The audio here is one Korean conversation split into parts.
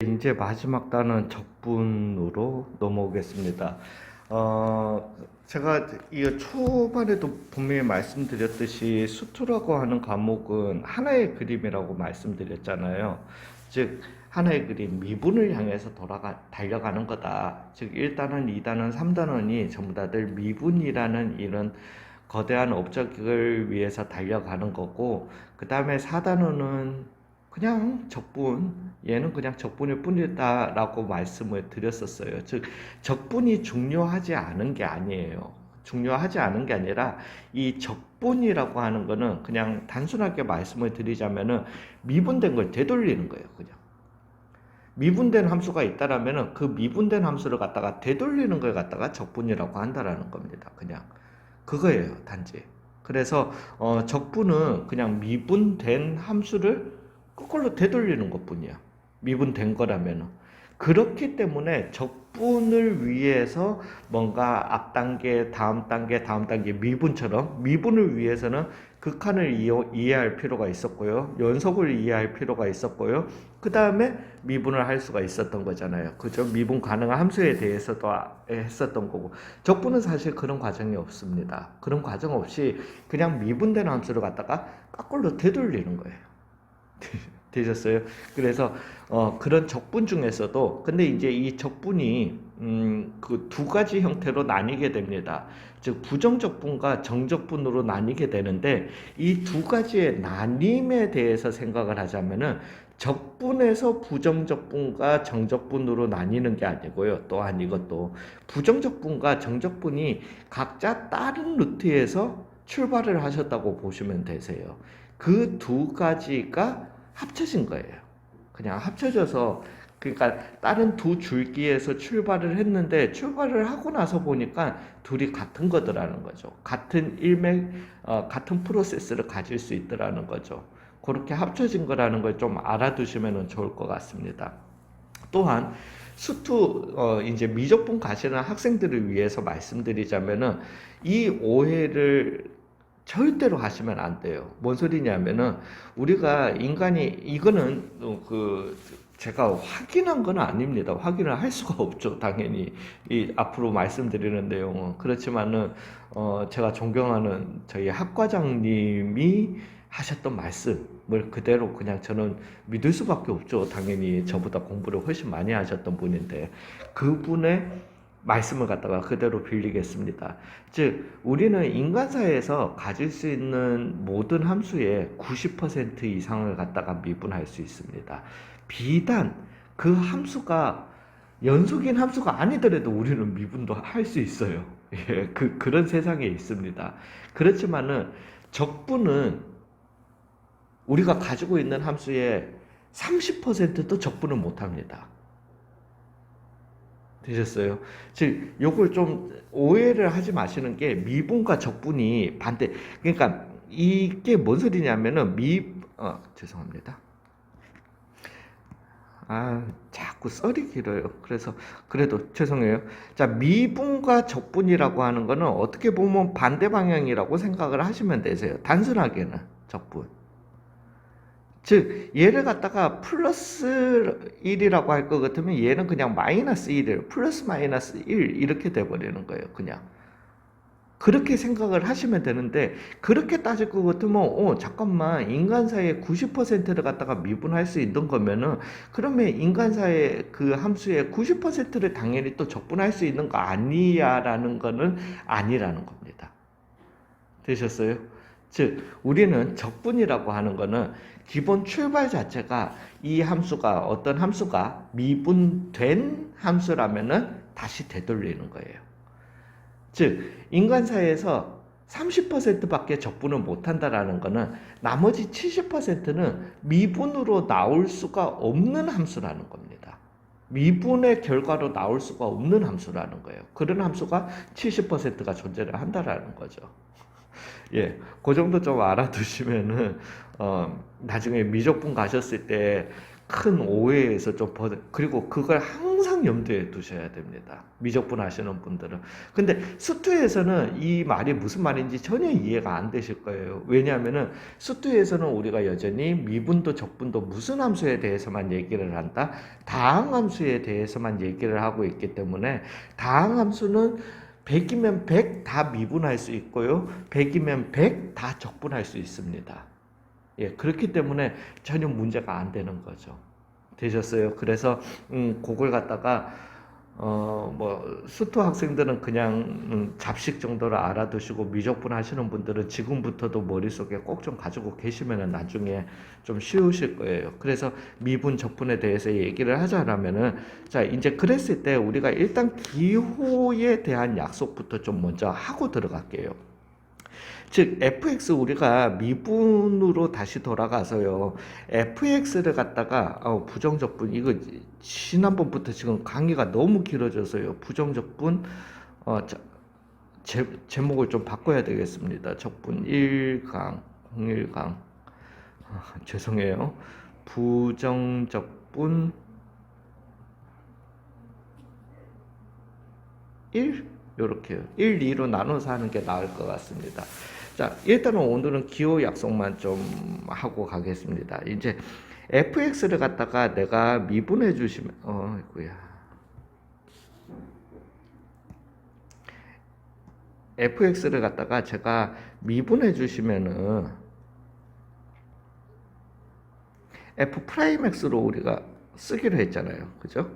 이제 마지막 단은 적분으로 넘어오겠습니다. 제가 이 초반에도 분명히 말씀드렸듯이 수투라고 하는 과목은 하나의 그림이라고 말씀드렸잖아요. 즉, 하나의 그림, 미분을 향해서 달려가는 거다. 즉, 1단원, 2단원, 3단원이 전부 다들 미분이라는 이런 거대한 업적을 위해서 달려가는 거고, 그 다음에 4단원은 그냥 적분, 얘는 그냥 적분일 뿐이다라고 말씀을 드렸었어요. 즉, 적분이 중요하지 않은 게 아니에요. 중요하지 않은 게 아니라 이 적분이라고 하는 거는 그냥 단순하게 말씀을 드리자면은 미분된 걸 되돌리는 거예요. 그냥 미분된 함수가 있다라면은 그 미분된 함수를 갖다가 되돌리는 걸 갖다가 적분이라고 한다라는 겁니다. 그냥 그거예요, 단지. 그래서 적분은 그냥 미분된 함수를 거꾸로 되돌리는 것뿐이야. 미분된 거라면. 그렇기 때문에 적분을 위해서 뭔가 앞단계, 다음 단계, 다음 단계 미분처럼 미분을 위해서는 극한을 이해할 필요가 있었고요. 연속을 이해할 필요가 있었고요. 그 다음에 미분을 할 수가 있었던 거잖아요. 그죠? 미분 가능한 함수에 대해서도 했었던 거고. 적분은 사실 그런 과정이 없습니다. 그런 과정 없이 그냥 미분된 함수를 갖다가 거꾸로 되돌리는 거예요. 되셨어요? 그래서 그런 적분 중에서도 근데 이제 이 적분이 그 두 가지 형태로 나뉘게 됩니다. 즉 부정적분과 정적분으로 나뉘게 되는데 이 두 가지의 나뀜에 대해서 생각을 하자면은 적분에서 부정적분과 정적분으로 나뉘는 게 아니고요. 또한 이것도 부정적분과 정적분이 각자 다른 루트에서 출발을 하셨다고 보시면 되세요. 그 두 가지가 합쳐진 거예요. 그냥 합쳐져서 그러니까 다른 두 줄기에서 출발을 했는데 출발을 하고 나서 보니까 둘이 같은 거더라는 거죠. 같은 일맥 같은 프로세스를 가질 수 있더라는 거죠. 그렇게 합쳐진 거라는 걸 좀 알아두시면 좋을 것 같습니다. 또한 수투 이제 미적분 가시는 학생들을 위해서 말씀드리자면은 이 오해를 절대로 하시면 안 돼요. 뭔 소리냐면은 우리가 인간이 이거는 제가 확인한 건 아닙니다. 확인을 할 수가 없죠. 당연히 이 앞으로 말씀드리는 내용은 그렇지만은 제가 존경하는 저희 학과장님이 하셨던 말씀을 그대로 그냥 저는 믿을 수밖에 없죠. 당연히 저보다 공부를 훨씬 많이 하셨던 분인데 그분의 말씀을 갖다가 그대로 빌리겠습니다. 즉 우리는 인간사에서 가질 수 있는 모든 함수의 90% 이상을 갖다가 미분할 수 있습니다. 비단 그 함수가 연속인 함수가 아니더라도 우리는 미분도 할 수 있어요. 예, 그런 세상에 있습니다. 그렇지만은 적분은 우리가 가지고 있는 함수의 30%도 적분을 못합니다. 되셨어요? 즉, 요걸 좀 오해를 하지 마시는 게 미분과 적분이 반대. 그러니까 이게 뭔 소리냐면은 죄송합니다. 자꾸 썰이 길어요. 그래서 그래도 죄송해요. 자, 미분과 적분이라고 하는 거는 어떻게 보면 반대 방향이라고 생각을 하시면 되세요. 단순하게는 적분. 즉 얘를 갖다가 플러스 1이라고 할 것 같으면 얘는 그냥 마이너스 1이에요. 플러스 마이너스 1 이렇게 돼버리는 거예요. 그냥 그렇게 생각을 하시면 되는데 그렇게 따질 것 같으면 잠깐만 인간사의 90%를 갖다가 미분할 수 있는 거면은 그러면 인간사의 그 함수의 90%를 당연히 또 적분할 수 있는 거 아니야라는 거는 아니라는 겁니다. 되셨어요? 즉 우리는 적분이라고 하는 거는 기본 출발 자체가 이 함수가 어떤 함수가 미분된 함수라면은 다시 되돌리는 거예요. 즉 인간사에서 30%밖에 적분을 못한다라는 거는 나머지 70%는 미분으로 나올 수가 없는 함수라는 겁니다. 미분의 결과로 나올 수가 없는 함수라는 거예요. 그런 함수가 70%가 존재를 한다라는 거죠. 예, 그 정도 좀 알아두시면은 나중에 미적분 가셨을 때 큰 오해에서 좀 그리고 그걸 항상 염두에 두셔야 됩니다. 미적분 하시는 분들은. 근데 수투에서는 이 말이 무슨 말인지 전혀 이해가 안 되실 거예요. 왜냐하면은 수투에서는 우리가 여전히 미분도 적분도 무슨 함수에 대해서만 얘기를 한다. 다항함수에 대해서만 얘기를 하고 있기 때문에 다항함수는 100이면 100 다 미분할 수 있고요. 100이면 100 다 적분할 수 있습니다. 예, 그렇기 때문에 전혀 문제가 안 되는 거죠. 되셨어요? 그래서 그걸 갖다가 뭐 수토 학생들은 그냥 잡식 정도로 알아두시고 미적분 하시는 분들은 지금부터도 머릿속에 꼭 좀 가지고 계시면은 나중에 좀 쉬우실 거예요. 그래서 미분 적분에 대해서 얘기를 하자면은 자, 이제 그랬을 때 우리가 일단 기호에 대한 약속부터 좀 먼저 하고 들어갈게요. 즉 fx 우리가 미분으로 다시 돌아가서요. fx를 갖다가 부정적분 이거 지난번부터 지금 강의가 너무 길어져서요. 부정적분 자, 제목을 좀 바꿔야 되겠습니다. 적분 1강 01강 죄송해요. 부정적분 1 요렇게요. 1, 2로 나눠서 하는 게 나을 것 같습니다. 자, 일단은 오늘은 기호 약속만 좀 하고 가겠습니다. 이제 fx를 갖다가 내가 미분해 주시면 이거야. fx를 갖다가 제가 미분해 주시면은 f'x로 우리가 쓰기로 했잖아요. 그죠?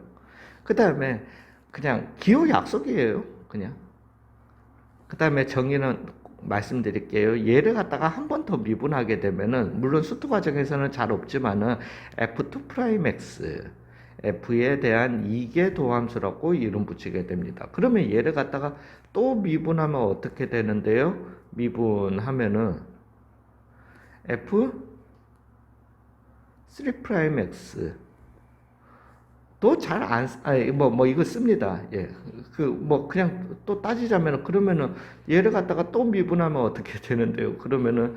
그 다음에 그냥 기호 약속이에요. 그냥. 그 다음에 정의는 말씀드릴게요. 얘를 갖다가 한 번 더 미분하게 되면은, 물론 수투 과정에서는 잘 없지만은, f2'x, f에 대한 이계 도함수라고 이름 붙이게 됩니다. 그러면 얘를 갖다가 또 미분하면 어떻게 되는데요? 미분하면은, f3'x, 또 잘 안, 뭐, 이거 씁니다. 예. 그냥 또 따지자면, 그러면은, 얘를 갖다가 또 미분하면 어떻게 되는데요? 그러면은,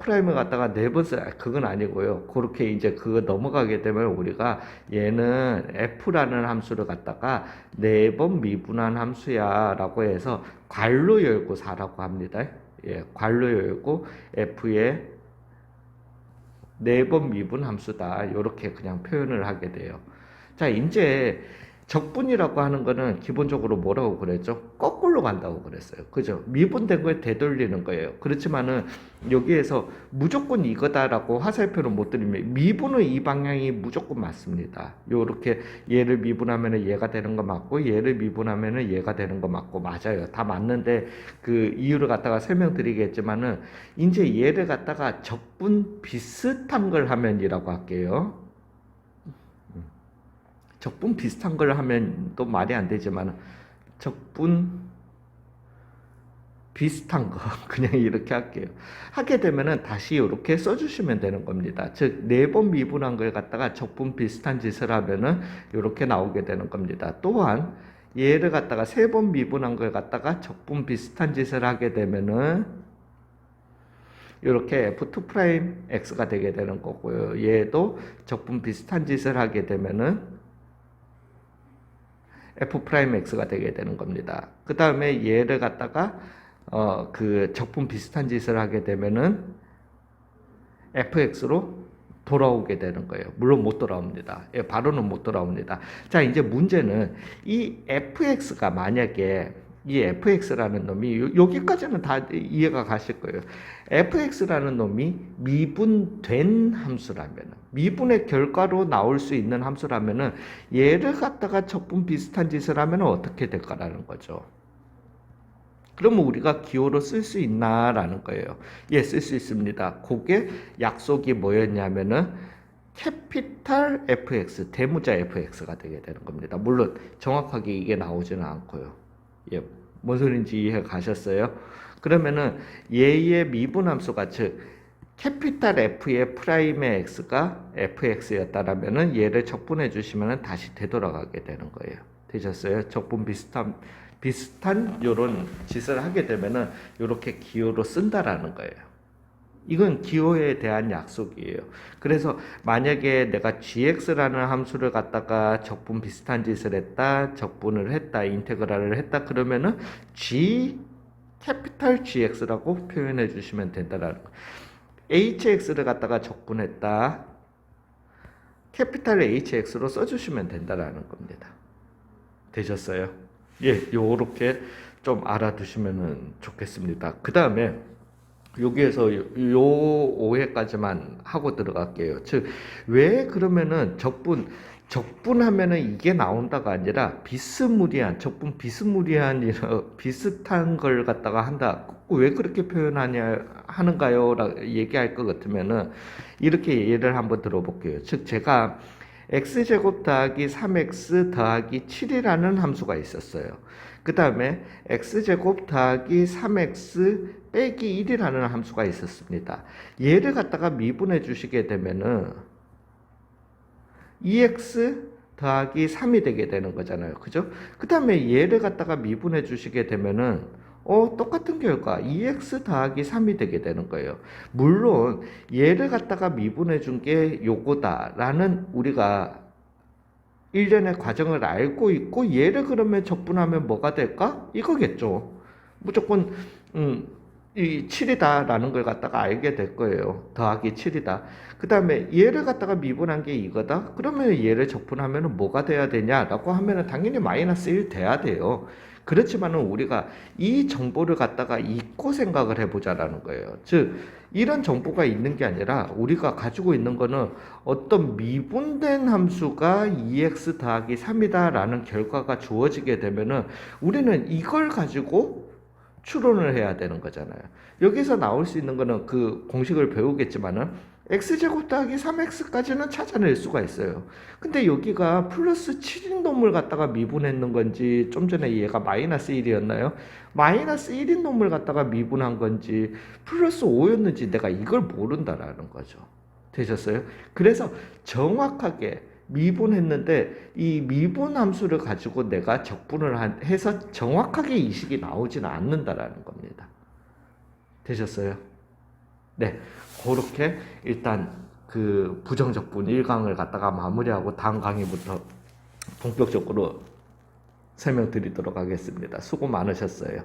프라임을 갖다가 4번 그건 아니고요. 그렇게 이제 그거 넘어가게 되면 우리가 얘는 f라는 함수를 갖다가 4번 미분한 함수야 라고 해서 괄호 열고 4라고 합니다. 예. 괄호 열고 f의 4번 미분 함수다. 이렇게 그냥 표현을 하게 돼요. 자, 이제 적분이라고 하는 거는 기본적으로 뭐라고 그랬죠? 거꾸로 간다고 그랬어요. 그죠? 미분된 거에 되돌리는 거예요. 그렇지만은 여기에서 무조건 이거다라고 화살표를 못 드리면 미분은 이 방향이 무조건 맞습니다. 요렇게 얘를 미분하면은 얘가 되는 거 맞고 얘를 미분하면은 얘가 되는 거 맞고 맞아요. 다 맞는데 그 이유를 갖다가 설명드리겠지만은 이제 얘를 갖다가 적분 비슷한 걸 하면이라고 할게요. 적분 비슷한 걸 하면 또 말이 안 되지만 적분 비슷한 거 그냥 이렇게 할게요. 하게 되면은 다시 이렇게 써주시면 되는 겁니다. 즉 4번 미분한 걸 갖다가 적분 비슷한 짓을 하면은 이렇게 나오게 되는 겁니다. 또한 얘를 갖다가 3번 미분한 걸 갖다가 적분 비슷한 짓을 하게 되면은 이렇게 f2'x가 되게 되는 거고요. 얘도 적분 비슷한 짓을 하게 되면은 f'x가 되게 되는 겁니다. 그 다음에 얘를 갖다가 그 적분 비슷한 짓을 하게 되면은 fx로 돌아오게 되는 거예요. 물론 못 돌아옵니다. 예, 바로는 못 돌아옵니다. 자, 이제 문제는 이 fx가 만약에 이 fx라는 놈이 여기까지는 다 이해가 가실 거예요. fx라는 놈이 미분된 함수라면, 미분의 결과로 나올 수 있는 함수라면은 얘를 갖다가 적분 비슷한 짓을 하면 어떻게 될까라는 거죠. 그러면 우리가 기호로 쓸 수 있나라는 거예요. 예, 쓸 수 있습니다. 그게 약속이 뭐였냐면은 캐피탈 fx, 대문자 fx가 되게 되는 겁니다. 물론 정확하게 이게 나오지는 않고요. 예, 뭔 소린지 이해 가셨어요? 그러면은 얘의 미분함수가 즉 캐피탈 F의 프라임의 x가 fx였다라면은 얘를 적분해 주시면은 다시 되돌아가게 되는 거예요. 되셨어요? 적분 비슷한 요런 짓을 하게 되면은 요렇게 기호로 쓴다라는 거예요. 이건 기호에 대한 약속이에요. 그래서 만약에 내가 gx라는 함수를 갖다가 적분 비슷한 짓을 했다, 적분을 했다, 인테그랄을 했다 그러면은 g 캐피탈 gx라고 표현해 주시면 된다라는 거예요. hx를 갖다가 적분했다, 캐피탈 hx로 써주시면 된다라는 겁니다. 되셨어요? 예, 요렇게 좀 알아두시면 좋겠습니다. 그 다음에 여기에서 요 오해까지만 하고 들어갈게요. 즉, 왜 그러면은 적분하면은 이게 나온다가 아니라 비스무리한, 적분 비스무리한, 비슷한 걸 갖다가 한다. 왜 그렇게 하는가요? 라고 얘기할 것 같으면은, 이렇게 예를 한번 들어볼게요. 즉, 제가 x제곱 더하기 3x 더하기 7이라는 함수가 있었어요. 그 다음에 x제곱 더하기 3x 빼기 1이라는 함수가 있었습니다. 얘를 갖다가 미분해 주시게 되면은 2x 더하기 3이 되게 되는 거잖아요. 그죠? 그 다음에 얘를 갖다가 미분해 주시게 되면은 똑같은 결과 2x 더하기 3이 되게 되는 거예요. 물론 얘를 갖다가 미분해 준 게 요거다라는 우리가 일련의 과정을 알고 있고 얘를 그러면 적분하면 뭐가 될까? 이거겠죠. 무조건 이 7이다라는 걸 갖다가 알게 될 거예요. 더하기 7이다. 그 다음에 얘를 갖다가 미분한 게 이거다. 그러면 얘를 적분하면 뭐가 돼야 되냐라고 하면 당연히 마이너스 1 돼야 돼요. 그렇지만은 우리가 이 정보를 갖다가 잊고 생각을 해보자라는 거예요. 즉 이런 정보가 있는 게 아니라 우리가 가지고 있는 거는 어떤 미분된 함수가 2x 더하기 3이다 라는 결과가 주어지게 되면은 우리는 이걸 가지고 추론을 해야 되는 거잖아요. 여기서 나올 수 있는 거는 그 공식을 배우겠지만은 x제곱 더하기 3x까지는 찾아낼 수가 있어요. 근데 여기가 플러스 7인 놈을 갖다가 미분했는 건지, 좀 전에 얘가 마이너스 1이었나요? 마이너스 1인 놈을 갖다가 미분한 건지, 플러스 5였는지 내가 이걸 모른다라는 거죠. 되셨어요? 그래서 정확하게 미분했는데 이 미분 함수를 가지고 내가 적분을 해서 정확하게 이 식이 나오지는 않는다라는 겁니다. 되셨어요? 네, 그렇게 일단 그 부정적분 1강을 갖다가 마무리하고 다음 강의부터 본격적으로 설명드리도록 하겠습니다. 수고 많으셨어요.